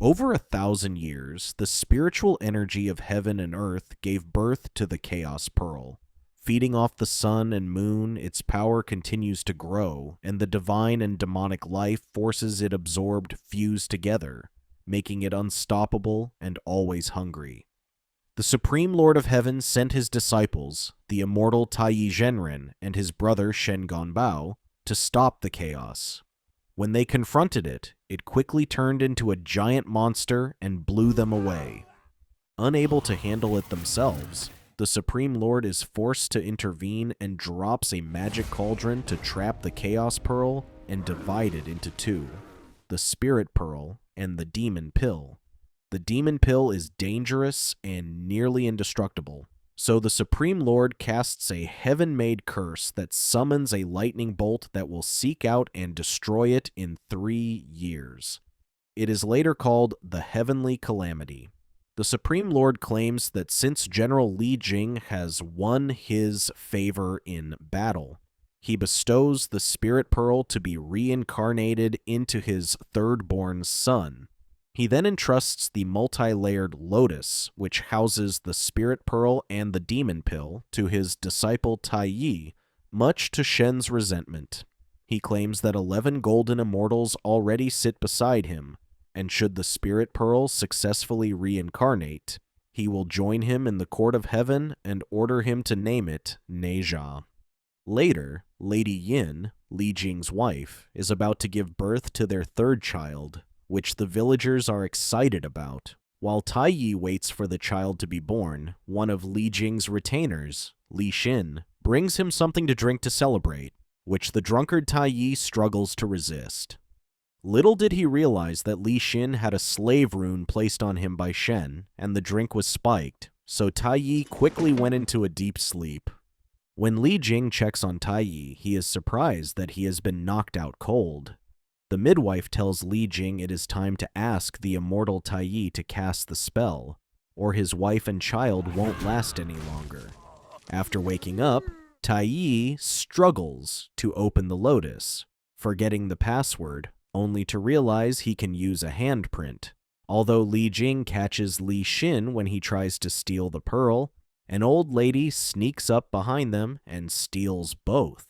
Over 1,000 years, the spiritual energy of heaven and earth gave birth to the Chaos Pearl. Feeding off the sun and moon, its power continues to grow, and the divine and demonic life forces it absorbed fuse together, making it unstoppable and always hungry. The Supreme Lord of Heaven sent his disciples, the immortal Taiyi Zhenren and his brother Shen Ganbao, to stop the chaos. When they confronted it, it quickly turned into a giant monster and blew them away. Unable to handle it themselves, the Supreme Lord is forced to intervene and drops a magic cauldron to trap the Chaos Pearl and divide it into two, the Spirit Pearl and the Demon Pill. The Demon Pill is dangerous and nearly indestructible, so the Supreme Lord casts a heaven-made curse that summons a lightning bolt that will seek out and destroy it in 3 years. It is later called the Heavenly Calamity. The Supreme Lord claims that since General Li Jing has won his favor in battle, he bestows the Spirit Pearl to be reincarnated into his third-born son. He then entrusts the multi-layered Lotus, which houses the Spirit Pearl and the Demon Pill, to his disciple Taiyi, much to Shen's resentment. He claims that 11 golden immortals already sit beside him, and should the Spirit Pearl successfully reincarnate, he will join him in the court of heaven and order him to name it nezha. Later, Lady Yin, Li Jing's wife, is about to give birth to their third child, which the villagers are excited about. While Taiyi waits for the child to be born, one of Li Jing's retainers, Li Xin, brings him something to drink to celebrate, which the drunkard Taiyi struggles to resist. Little did he realize that Li Xin had a slave rune placed on him by Shen, and the drink was spiked, so Taiyi quickly went into a deep sleep. When Li Jing checks on Taiyi, he is surprised that he has been knocked out cold. The midwife tells Li Jing it is time to ask the immortal Taiyi to cast the spell, or his wife and child won't last any longer. After waking up, Taiyi struggles to open the lotus, forgetting the password, only to realize he can use a handprint. Although Li Jing catches Li Xin when he tries to steal the pearl, an old lady sneaks up behind them and steals both.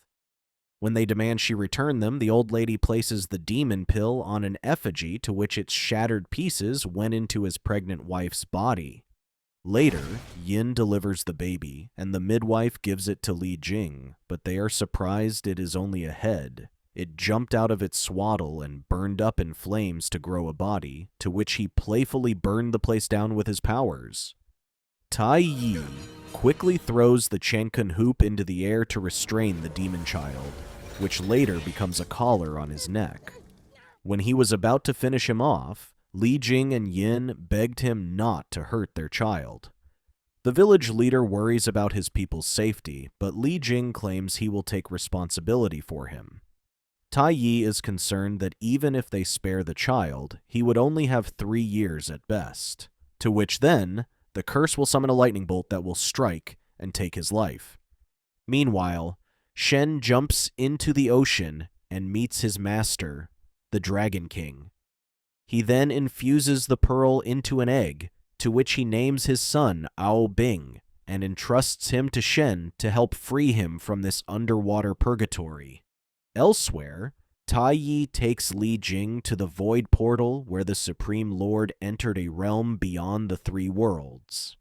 When they demand she return them, the old lady places the demon pill on an effigy to which its shattered pieces went into his pregnant wife's body. Later, Yin delivers the baby, and the midwife gives it to Li Jing, but they are surprised it is only a head. It jumped out of its swaddle and burned up in flames to grow a body, to which he playfully burned the place down with his powers. Taiyi quickly throws the Chenkun hoop into the air to restrain the demon child, which later becomes a collar on his neck. When he was about to finish him off, Li Jing and Yin begged him not to hurt their child. The village leader worries about his people's safety, but Li Jing claims he will take responsibility for him. Taiyi is concerned that even if they spare the child, he would only have 3 years at best, to which then, the curse will summon a lightning bolt that will strike and take his life. Meanwhile, Shen jumps into the ocean and meets his master, the Dragon King. He then infuses the pearl into an egg, to which he names his son Ao Bing, and entrusts him to Shen to help free him from this underwater purgatory. Elsewhere, Taiyi takes Li Jing to the Void Portal where the Supreme Lord entered a realm beyond the 3 worlds.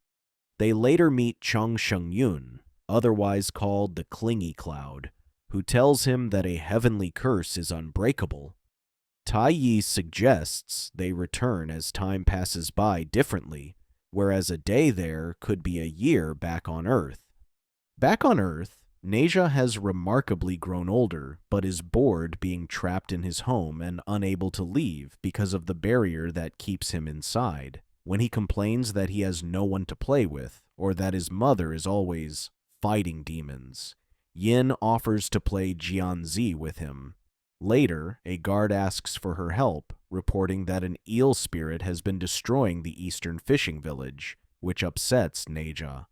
They later meet Cheng Shengyun, otherwise called the Clingy Cloud, who tells him that a heavenly curse is unbreakable. Taiyi suggests they return as time passes by differently, whereas a day there could be a year back on Earth. Back on Earth, nezha has remarkably grown older, but is bored being trapped in his home and unable to leave because of the barrier that keeps him inside. When he complains that he has no one to play with, or that his mother is always fighting demons, Yin offers to play Jianzi with him. Later, a guard asks for her help, reporting that an eel spirit has been destroying the eastern fishing village, which upsets nezha.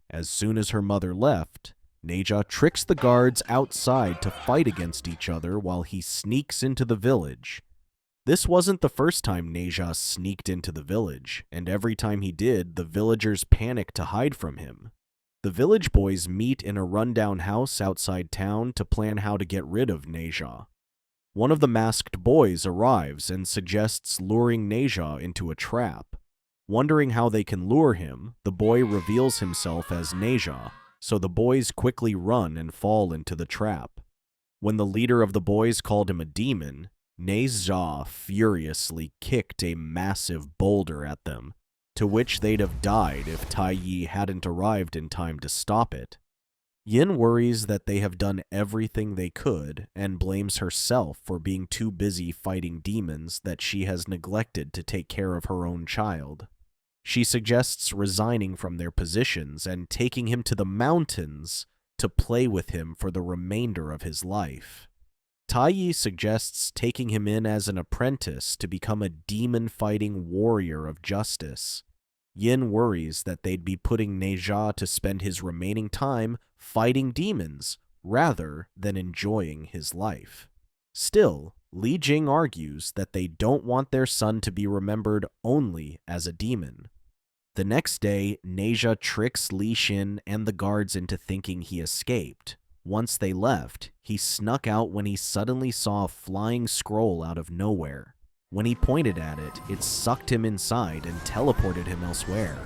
As soon as her mother left, nezha tricks the guards outside to fight against each other while he sneaks into the village. This wasn't the first time nezha sneaked into the village, and every time he did, the villagers panicked to hide from him. The village boys meet in a rundown house outside town to plan how to get rid of nezha. One of the masked boys arrives and suggests luring nezha into a trap. Wondering how they can lure him, the boy reveals himself as nezha, so the boys quickly run and fall into the trap. When the leader of the boys called him a demon, nezha furiously kicked a massive boulder at them, to which they'd have died if Taiyi hadn't arrived in time to stop it. Yin worries that they have done everything they could and blames herself for being too busy fighting demons that she has neglected to take care of her own child. She suggests resigning from their positions and taking him to the mountains to play with him for the remainder of his life. Taiyi suggests taking him in as an apprentice to become a demon-fighting warrior of justice. Yin worries that they'd be putting nezha to spend his remaining time fighting demons rather than enjoying his life. Still, Li Jing argues that they don't want their son to be remembered only as a demon. The next day, nezha tricks Li Xin and the guards into thinking he escaped. Once they left, he snuck out when he suddenly saw a flying scroll out of nowhere. When he pointed at it, it sucked him inside and teleported him elsewhere.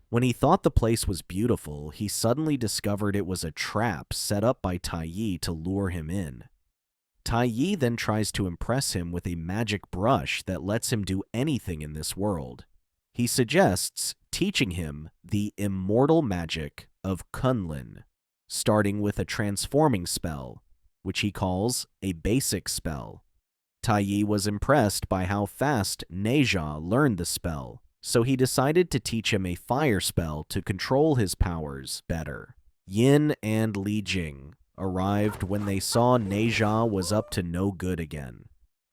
When he thought the place was beautiful, he suddenly discovered it was a trap set up by Taiyi to lure him in. Taiyi then tries to impress him with a magic brush that lets him do anything in this world. He suggests teaching him the immortal magic of Kunlun, starting with a transforming spell, which he calls a basic spell. Taiyi was impressed by how fast nezha learned the spell, so he decided to teach him a fire spell to control his powers better. Yin and Li Jing arrived when they saw nezha was up to no good again.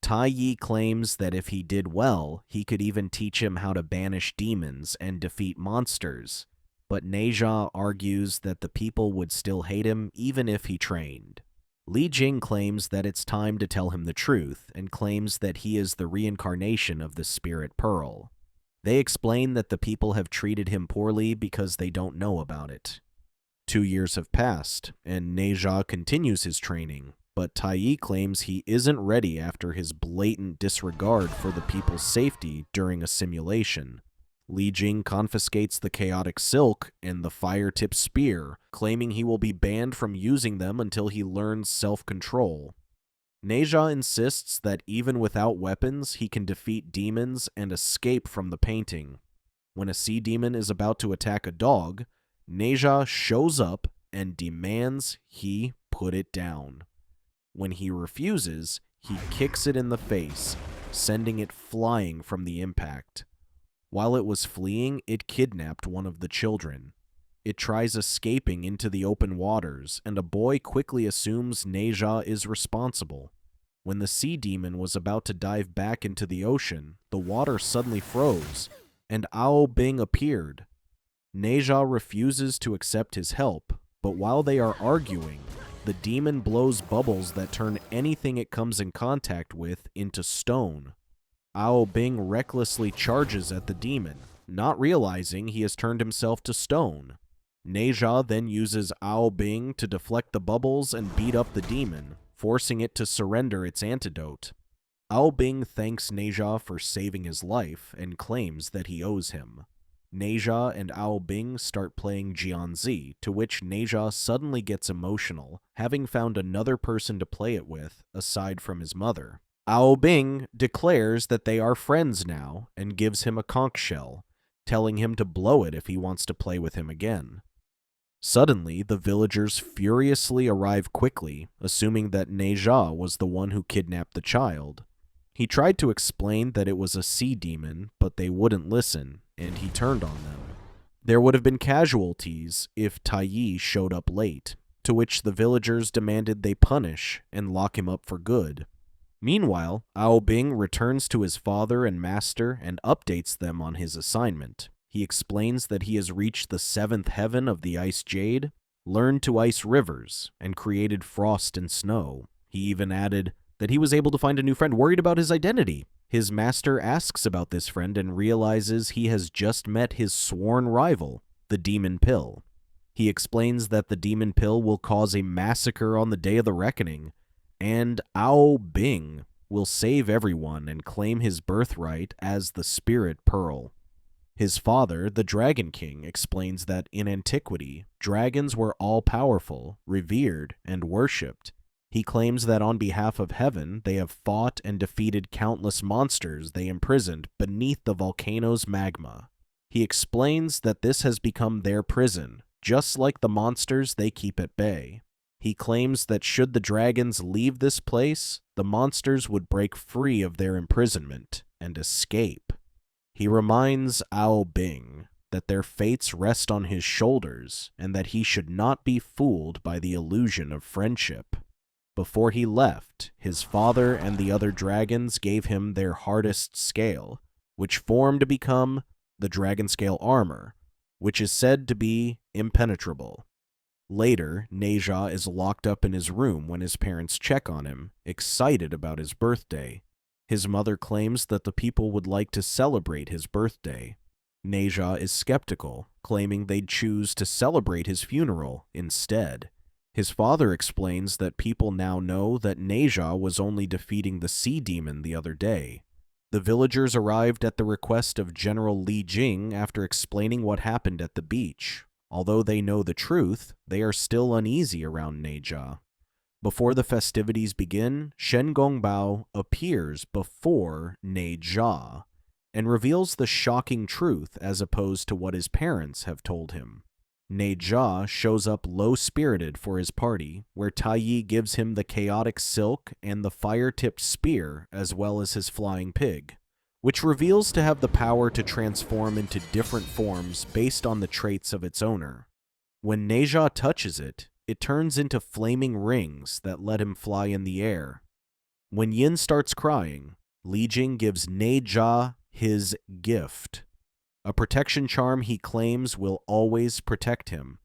Taiyi claims that if he did well, he could even teach him how to banish demons and defeat monsters, but nezha argues that the people would still hate him even if he trained. Li Jing claims that it's time to tell him the truth and claims that he is the reincarnation of the Spirit Pearl. They explain that the people have treated him poorly because they don't know about it. 2 years have passed, and nezha continues his training, but Taiyi claims he isn't ready after his blatant disregard for the people's safety during a simulation. Li Jing confiscates the chaotic silk and the fire-tipped spear, claiming he will be banned from using them until he learns self-control. Nezha insists that even without weapons, he can defeat demons and escape from the painting. When a sea demon is about to attack a dog, nezha shows up and demands he put it down. When he refuses, he kicks it in the face, sending it flying from the impact. While it was fleeing, it kidnapped one of the children. It tries escaping into the open waters, and a boy quickly assumes nezha is responsible. When the sea demon was about to dive back into the ocean, the water suddenly froze, and Ao Bing appeared. Nezha refuses to accept his help, but while they are arguing, the demon blows bubbles that turn anything it comes in contact with into stone. Ao Bing recklessly charges at the demon, not realizing he has turned himself to stone. Nezha then uses Ao Bing to deflect the bubbles and beat up the demon, forcing it to surrender its antidote. Ao Bing thanks nezha for saving his life and claims that he owes him. Nezha and Ao Bing start playing Jianzi, to which nezha suddenly gets emotional, having found another person to play it with, aside from his mother. Ao Bing declares that they are friends now and gives him a conch shell, telling him to blow it if he wants to play with him again. Suddenly, the villagers furiously arrive quickly, assuming that nezha was the one who kidnapped the child. He tried to explain that it was a sea demon, but they wouldn't listen, and he turned on them. There would have been casualties if Taiyi showed up late, to which the villagers demanded they punish and lock him up for good. Meanwhile, Ao Bing returns to his father and master and updates them on his assignment. He explains that he has reached the 7th heaven of the Ice Jade, learned to ice rivers, and created frost and snow. He even added, that he was able to find a new friend, worried about his identity. His master asks about this friend and realizes he has just met his sworn rival, the Demon Pill. He explains that the Demon Pill will cause a massacre on the day of the reckoning, and Ao Bing will save everyone and claim his birthright as the Spirit Pearl. His father, the Dragon King, explains that in antiquity, dragons were all-powerful, revered, and worshipped. He claims that on behalf of heaven, they have fought and defeated countless monsters they imprisoned beneath the volcano's magma. He explains that this has become their prison, just like the monsters they keep at bay. He claims that should the dragons leave this place, the monsters would break free of their imprisonment and escape. He reminds Ao Bing that their fates rest on his shoulders and that he should not be fooled by the illusion of friendship. Before he left, his father and the other dragons gave him their hardest scale, which formed to become the dragon scale armor, which is said to be impenetrable. Later, nezha is locked up in his room when his parents check on him, excited about his birthday. His mother claims that the people would like to celebrate his birthday. nezha is skeptical, claiming they'd choose to celebrate his funeral instead. His father explains that people now know that nezha was only defeating the sea demon the other day. The villagers arrived at the request of General Li Jing after explaining what happened at the beach. Although they know the truth, they are still uneasy around nezha. Before the festivities begin, Shen Gongbao appears before nezha and reveals the shocking truth as opposed to what his parents have told him. nezha shows up low-spirited for his party, where Taiyi gives him the chaotic silk and the fire-tipped spear as well as his flying pig, which reveals to have the power to transform into different forms based on the traits of its owner. When nezha touches it, it turns into flaming rings that let him fly in the air. When Yin starts crying, Li Jing gives nezha his gift, a protection charm he claims will always protect him.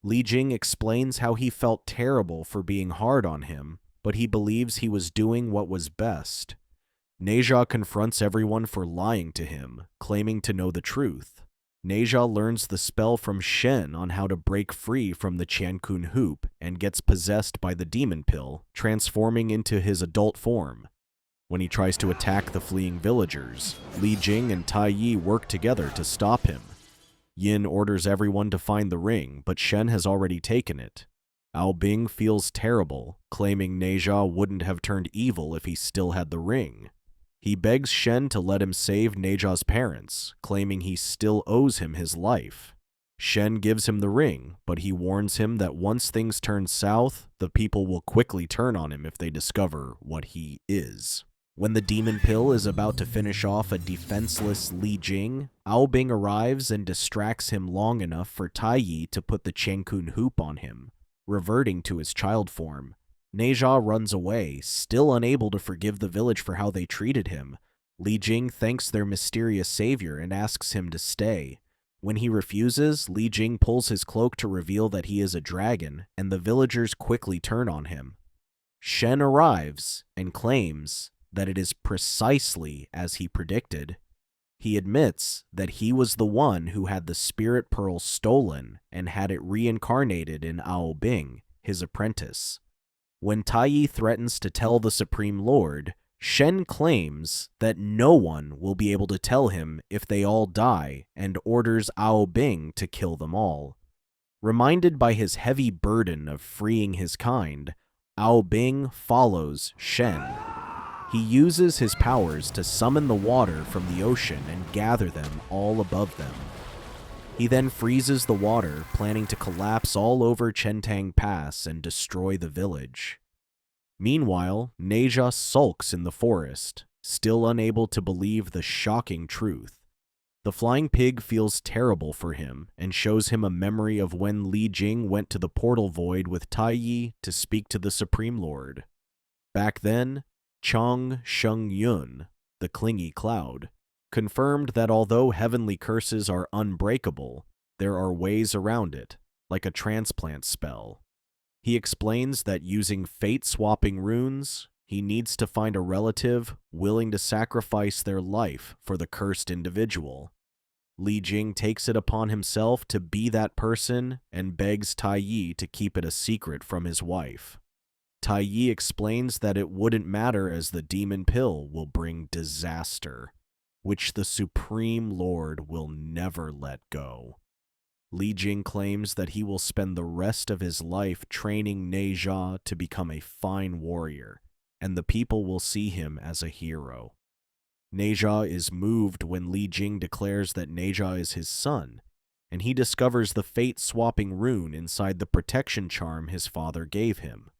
Li Jing explains how he felt terrible for being hard on him, but he believes he was doing what was best. nezha confronts everyone for lying to him, claiming to know the truth. nezha learns the spell from Shen on how to break free from the Qiankun hoop and gets possessed by the Demon Pill, transforming into his adult form. When he tries to attack the fleeing villagers, Li Jing and Taiyi work together to stop him. Yin orders everyone to find the ring, but Shen has already taken it. Ao Bing feels terrible, claiming nezha wouldn't have turned evil if he still had the ring. He begs Shen to let him save nezha's parents, claiming he still owes him his life. Shen gives him the ring, but he warns him that once things turn south, the people will quickly turn on him if they discover what he is. When the Demon Pill is about to finish off a defenseless Li Jing, Ao Bing arrives and distracts him long enough for Taiyi to put the Qiankun hoop on him, reverting to his child form. nezha runs away, still unable to forgive the village for how they treated him. Li Jing thanks their mysterious savior and asks him to stay. When he refuses, Li Jing pulls his cloak to reveal that he is a dragon, and the villagers quickly turn on him. Shen arrives and claims that it is precisely as he predicted. He admits that he was the one who had the Spirit Pearl stolen and had it reincarnated in Ao Bing, his apprentice. When Taiyi threatens to tell the Supreme Lord, Shen claims that no one will be able to tell him if they all die and orders Ao Bing to kill them all. Reminded by his heavy burden of freeing his kind, Ao Bing follows Shen. He uses his powers to summon the water from the ocean and gather them all above them. He then freezes the water, planning to collapse all over Chentang Pass and destroy the village. Meanwhile, nezha sulks in the forest, still unable to believe the shocking truth. The flying pig feels terrible for him and shows him a memory of when Li Jing went to the portal void with Taiyi to speak to the Supreme Lord. Back then, Chang Sheng Yun, the clingy cloud, confirmed that although heavenly curses are unbreakable, there are ways around it, like a transplant spell. He explains that using fate-swapping runes, He needs to find a relative willing to sacrifice their life for the cursed individual. Li Jing takes it upon himself to be that person and begs Tai Yi to keep it a secret from his wife. Tai Yi explains that it wouldn't matter as the demon pill will bring disaster, which the Supreme Lord will never let go. Li Jing claims that he will spend the rest of his life training Nezha to become a fine warrior, and the people will see him as a hero. Nezha is moved when Li Jing declares that Nezha is his son, and he discovers the fate-swapping rune inside the protection charm his father gave him.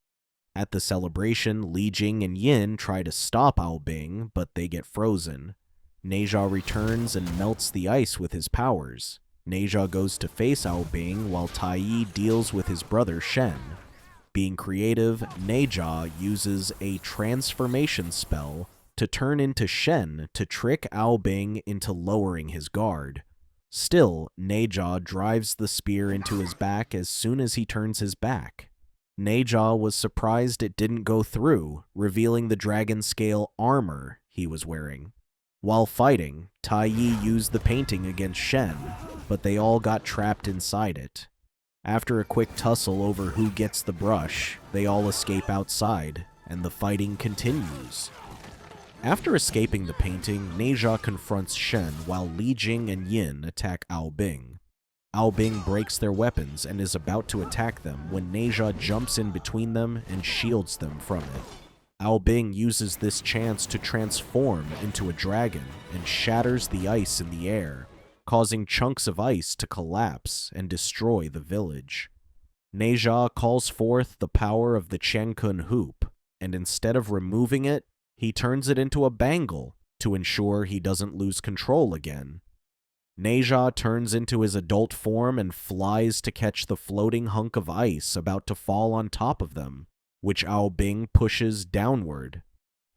At the celebration, Li Jing and Yin try to stop Ao Bing, but they get frozen. Nezha returns and melts the ice with his powers. Nezha goes to face Ao Bing while Tai Yi deals with his brother Shen. Being creative, Nezha uses a transformation spell to turn into Shen to trick Ao Bing into lowering his guard. Still, Nezha drives the spear into his back as soon as he turns his back. Nezha was surprised it didn't go through, revealing the dragon scale armor he was wearing. While fighting, Tai Yi used the painting against Shen, but they all got trapped inside it. After a quick tussle over who gets the brush, they all escape outside, and the fighting continues. After escaping the painting, Nezha confronts Shen while Li Jing and Yin attack Ao Bing. Ao Bing breaks their weapons and is about to attack them when Nezha jumps in between them and shields them from it. Ao Bing uses this chance to transform into a dragon and shatters the ice in the air, causing chunks of ice to collapse and destroy the village. Nezha calls forth the power of the Qiankun hoop, and instead of removing it, he turns it into a bangle to ensure he doesn't lose control again. Nezha turns into his adult form and flies to catch the floating hunk of ice about to fall on top of them, which Ao Bing pushes downward.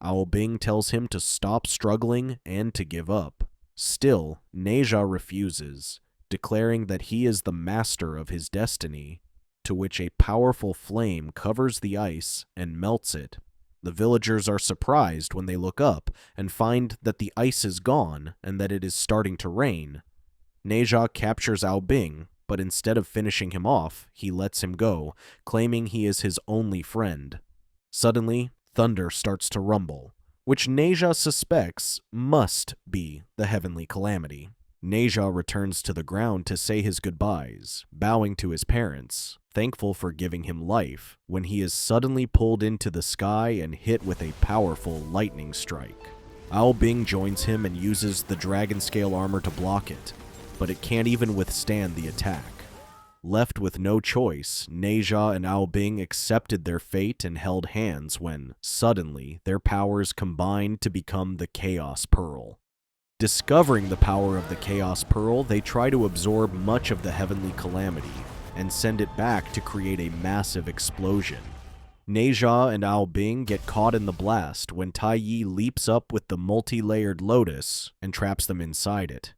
Ao Bing tells him to stop struggling and to give up. Still, Nezha refuses, declaring that he is the master of his destiny, to which a powerful flame covers the ice and melts it. The villagers are surprised when they look up and find that the ice is gone and that it is starting to rain. Nezha captures Ao Bing, but instead of finishing him off, he lets him go, claiming he is his only friend. Suddenly, thunder starts to rumble, which Nezha suspects must be the heavenly calamity. Nezha returns to the ground to say his goodbyes, bowing to his parents, thankful for giving him life, when he is suddenly pulled into the sky and hit with a powerful lightning strike. Ao Bing joins him and uses the dragon scale armor to block it, but it can't even withstand the attack. Left with no choice, Nezha and Ao Bing accepted their fate and held hands when, suddenly, their powers combined to become the Chaos Pearl. Discovering the power of the Chaos Pearl, they try to absorb much of the heavenly calamity and send it back to create a massive explosion. Nezha and Ao Bing get caught in the blast when Tai Yi leaps up with the multi-layered lotus and traps them inside it.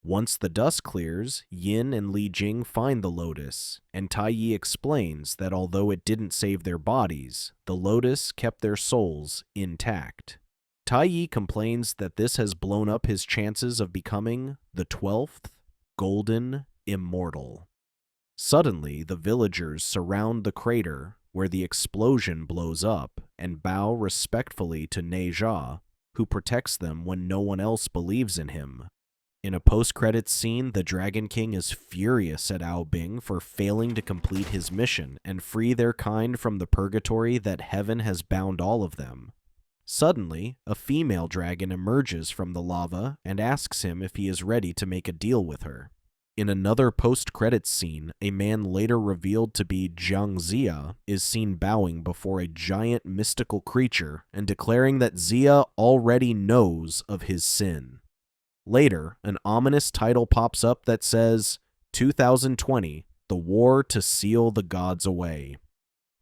Once the dust clears, Yin and Li Jing find the lotus, and Tai Yi explains that although it didn't save their bodies, the lotus kept their souls intact. Tai Yi complains that this has blown up his chances of becoming the 12th Golden Immortal. Suddenly, the villagers surround the crater where the explosion blows up and bow respectfully to Nezha, who protects them when no one else believes in him. In a post-credits scene, the Dragon King is furious at Ao Bing for failing to complete his mission and free their kind from the purgatory that heaven has bound all of them. Suddenly, a female dragon emerges from the lava and asks him if he is ready to make a deal with her. In another post-credits scene, a man later revealed to be Jiang Zia is seen bowing before a giant mystical creature and declaring that Zia already knows of his sin. Later, an ominous title pops up that says, 2020, The War to Seal the Gods Away.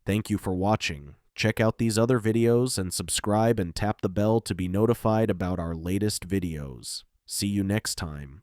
Thank you for watching. Check out these other videos and subscribe and tap the bell to be notified about our latest videos. See you next time.